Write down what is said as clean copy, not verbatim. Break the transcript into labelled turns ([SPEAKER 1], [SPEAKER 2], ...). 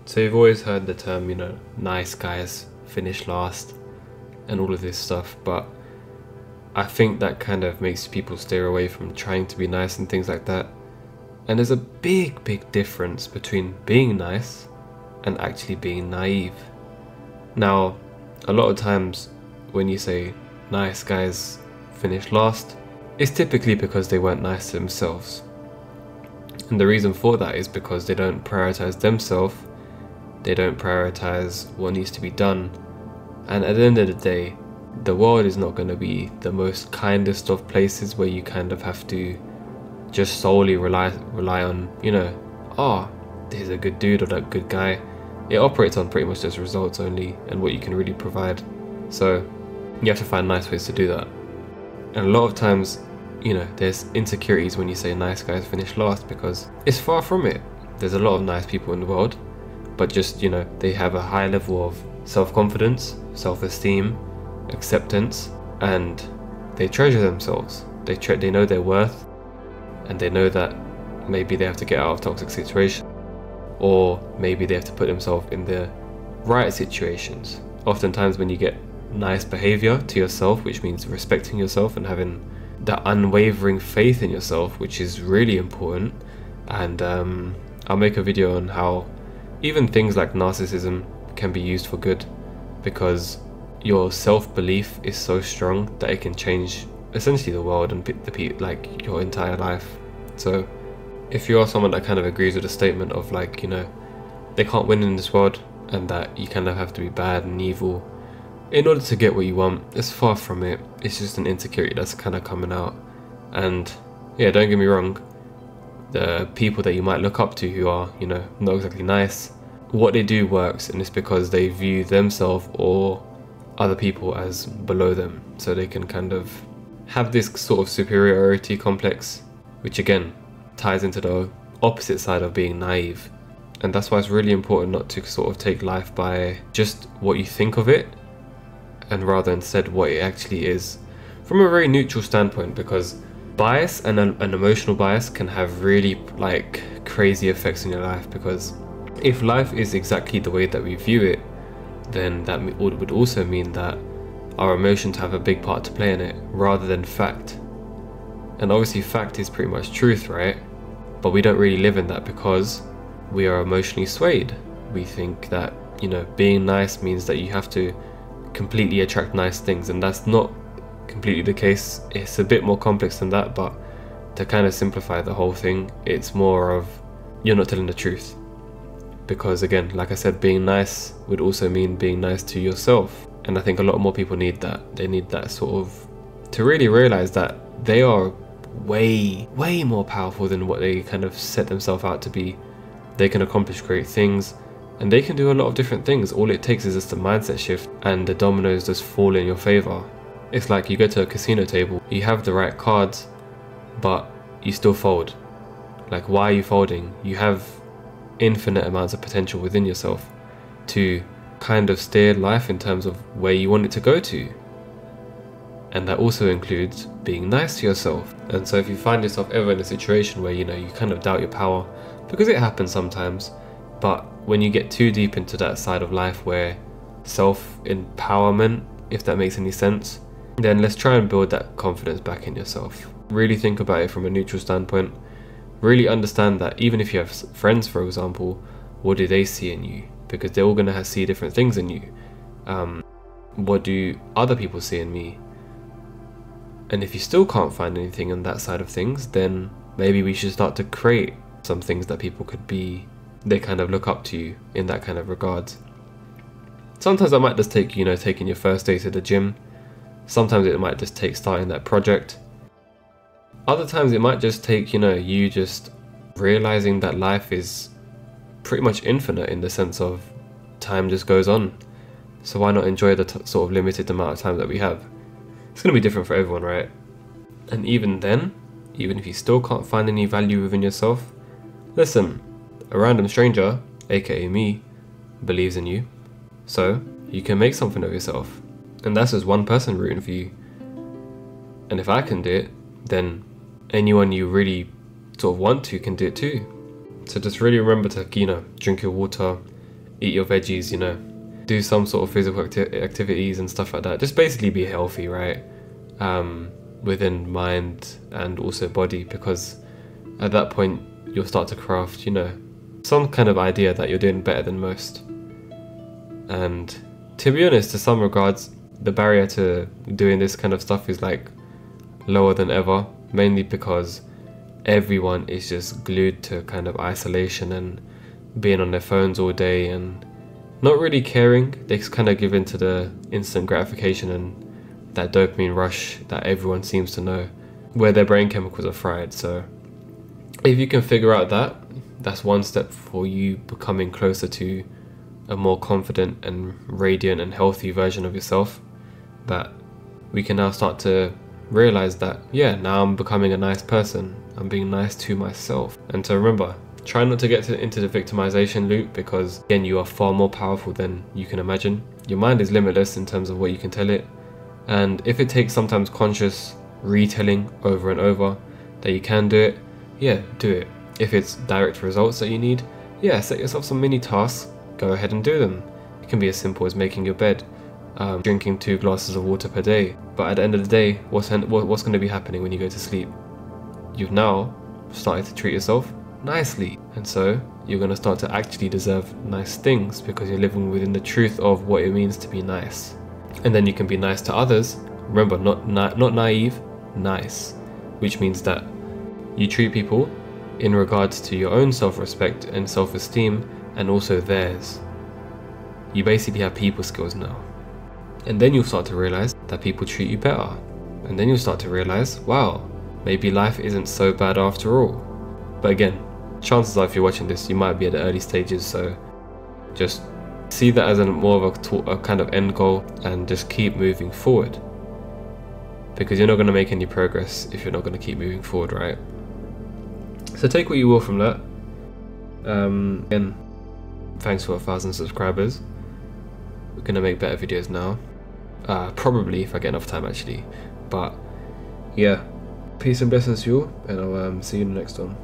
[SPEAKER 1] So you've always heard the term, nice guys finish last and all of this stuff, but I think that kind of makes people steer away from trying to be nice and things like that. And there's a big, big difference between being nice and actually being naive. Now, a lot of times when you say nice guys finish last, it's typically because they weren't nice to themselves. And the reason for that is because they don't prioritize themselves, they don't prioritize what needs to be done, and at the end of the day, the world is not going to be the most kindest of places where you kind of have to just solely rely on, oh, here's a good dude or that good guy. It operates on pretty much just results only and what you can really provide. So you have to find nice ways to do that. And a lot of times, there's insecurities when you say nice guys finish last, because it's far from it. There's a lot of nice people in the world, but just, they have a high level of self-confidence, self-esteem, acceptance, and they treasure themselves. They know their worth, and they know that maybe they have to get out of toxic situations, or maybe they have to put themselves in the right situations. Oftentimes when you get nice behavior to yourself, which means respecting yourself and having that unwavering faith in yourself, which is really important. And I'll make a video on how even things like narcissism can be used for good, because your self-belief is so strong that it can change essentially the world and like your entire life. So if you are someone that kind of agrees with the statement of they can't win in this world, and that you kind of have to be bad and evil in order to get what you want, it's far from it. It's just an insecurity that's kind of coming out. And yeah, don't get me wrong, the people that you might look up to who are, not exactly nice, what they do works, and it's because they view themselves or other people as below them, so they can kind of have this sort of superiority complex, which again ties into the opposite side of being naive. And that's why it's really important not to sort of take life by just what you think of it, and rather instead what it actually is from a very neutral standpoint, because bias and an emotional bias can have really crazy effects in your life. Because if life is exactly the way that we view it, then that would also mean that our emotions have a big part to play in it rather than fact. And obviously fact is pretty much truth, right? But we don't really live in that because we are emotionally swayed. We think that, being nice means that you have to completely attract nice things, and that's not completely the case. It's a bit more complex than that, but to kind of simplify the whole thing, it's more of you're not telling the truth. Because again, like I said, being nice would also mean being nice to yourself. And I think a lot more people need that. They need that sort of, to really realize that they are way more powerful than what they kind of set themselves out to be. They can accomplish great things, and they can do a lot of different things. All it takes is just a mindset shift, and the dominoes just fall in your favor. It's like you go to a casino table, you have the right cards, but you still fold. Like, why are you folding? You have infinite amounts of potential within yourself to kind of steer life in terms of where you want it to go to. And that also includes being nice to yourself. And so if you find yourself ever in a situation where you kind of doubt your power, because it happens sometimes, but when you get too deep into that side of life where self-empowerment, if that makes any sense, then let's try and build that confidence back in yourself. Really think about it from a neutral standpoint. Really understand that even if you have friends, for example, what do they see in you? Because they're all going to see different things in you. What do other people see in me? And if you still can't find anything on that side of things, then maybe we should start to create some things that people could be, they kind of look up to you in that kind of regards. Sometimes that might just take, taking your first day to the gym. Sometimes it might just take starting that project. Other times it might just take, you just realizing that life is pretty much infinite in the sense of time just goes on. So why not enjoy the sort of limited amount of time that we have? It's going to be different for everyone, right? And even then, even if you still can't find any value within yourself, listen, a random stranger, aka me, believes in you. So you can make something of yourself. And that's just one person rooting for you. And if I can do it, then anyone you really sort of want to can do it too. So just really remember to, drink your water, eat your veggies, you know, do some sort of physical activities and stuff like that. Just basically be healthy, right? Within mind and also body, because at that point you'll start to craft, you know, some kind of idea that you're doing better than most. And to be honest, to some regards, the barrier to doing this kind of stuff is like lower than ever, mainly because everyone is just glued to kind of isolation and being on their phones all day and not really caring. They just kind of give in to the instant gratification and that dopamine rush that everyone seems to know, where their brain chemicals are fried. So if you can figure out that, that's one step for you becoming closer to a more confident and radiant and healthy version of yourself, that we can now start to realize that, yeah, now I'm becoming a nice person. I'm being nice to myself. And to remember, try not to get into the victimization loop, because again, you are far more powerful than you can imagine. Your mind is limitless in terms of what you can tell it. And if it takes sometimes conscious retelling over and over that you can do it, yeah, do it. If it's direct results that you need, yeah, set yourself some mini tasks, go ahead and do them. It can be as simple as making your bed, drinking 2 glasses of water per day. But at the end of the day, what's going to be happening when you go to sleep? You've now started to treat yourself nicely, and so you're going to start to actually deserve nice things, because you're living within the truth of what it means to be nice. And then you can be nice to others. Remember, not naive, nice, which means that you treat people in regards to your own self-respect and self-esteem, and also theirs. You basically have people skills now. And then you'll start to realize that people treat you better. And then you'll start to realize, wow, maybe life isn't so bad after all. But again, chances are if you're watching this, you might be at the early stages, so just see that as more of a kind of end goal, and just keep moving forward, because you're not going to make any progress if you're not going to keep moving forward, right? So take what you will from that. Again, thanks for 1,000 subscribers. We're going to make better videos now, probably if I get enough time actually. But yeah, peace and blessings to you all, and I'll see you in the next one.